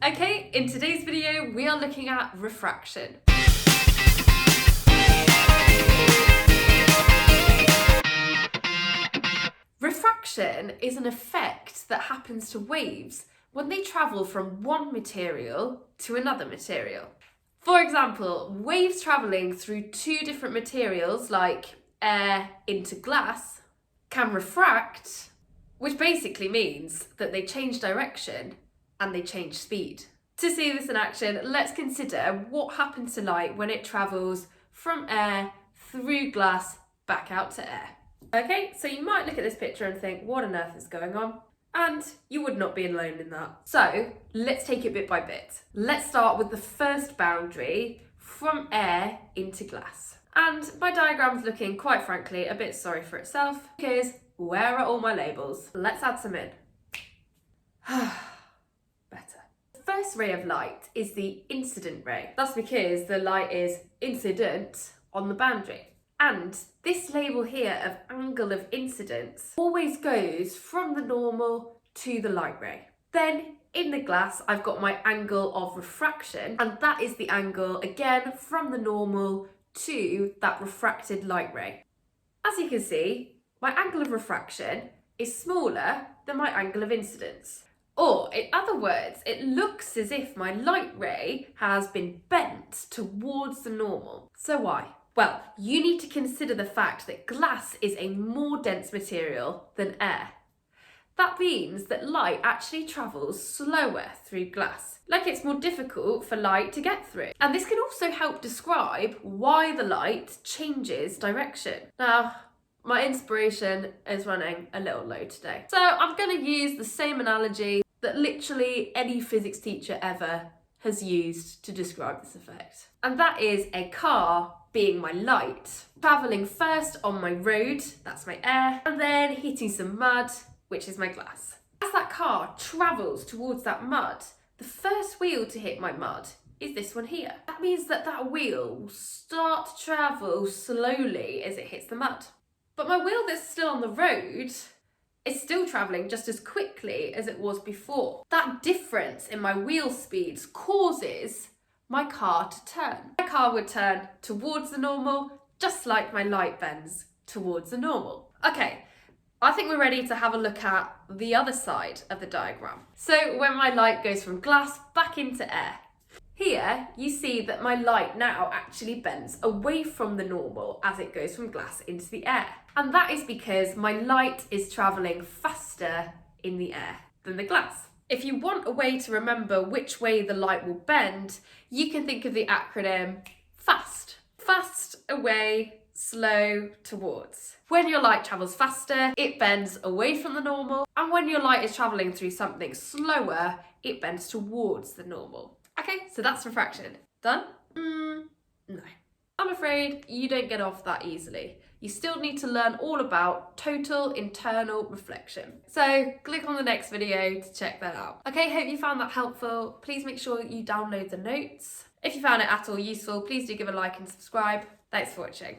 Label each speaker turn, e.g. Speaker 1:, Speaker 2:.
Speaker 1: Okay, in today's video, we are looking at refraction. Refraction is an effect that happens to waves when they travel from one material to another material. For example, waves travelling through two different materials like air into glass can refract, which basically means that they change direction and they change speed. To see this in action, let's consider what happens to light when it travels from air through glass back out to air. Okay, so you might look at this picture and think, what on earth is going on? And you would not be alone in that. So let's take it bit by bit. Let's start with the first boundary, from air into glass. And my diagram's looking, quite frankly, a bit sorry for itself, because where are all my labels? Let's add some in. Better. The first ray of light is the incident ray. That's because the light is incident on the boundary. And this label here of angle of incidence always goes from the normal to the light ray. Then in the glass, I've got my angle of refraction, and that is the angle, again, from the normal to that refracted light ray. As you can see, my angle of refraction is smaller than my angle of incidence. Or, in other words, it looks as if my light ray has been bent towards the normal. So why? Well, you need to consider the fact that glass is a more dense material than air. That means that light actually travels slower through glass, like it's more difficult for light to get through. And this can also help describe why the light changes direction. Now, my inspiration is running a little low today. So I'm going to use the same analogy that literally any physics teacher ever has used to describe this effect. And that is a car being my light, travelling first on my road, that's my air, and then hitting some mud, which is my glass. As that car travels towards that mud, the first wheel to hit my mud is this one here. That means that that wheel will start to travel slowly as it hits the mud. But my wheel that's still on the road is still travelling just as quickly as it was before. That difference in my wheel speeds causes my car to turn. My car would turn towards the normal, just like my light bends towards the normal. Okay, I think we're ready to have a look at the other side of the diagram. So when my light goes from glass back into air, here you see that my light now actually bends away from the normal as it goes from glass into the air. And that is because my light is travelling faster in the air than the glass. If you want a way to remember which way the light will bend, you can think of the acronym FAST. Fast, away, slow, towards. When your light travels faster, it bends away from the normal, and when your light is travelling through something slower, it bends towards the normal. Okay, so that's refraction. Done? No. I'm afraid you don't get off that easily. You still need to learn all about total internal reflection. So click on the next video to check that out. Okay, hope you found that helpful. Please make sure you download the notes. If you found it at all useful, please do give a like and subscribe. Thanks for watching.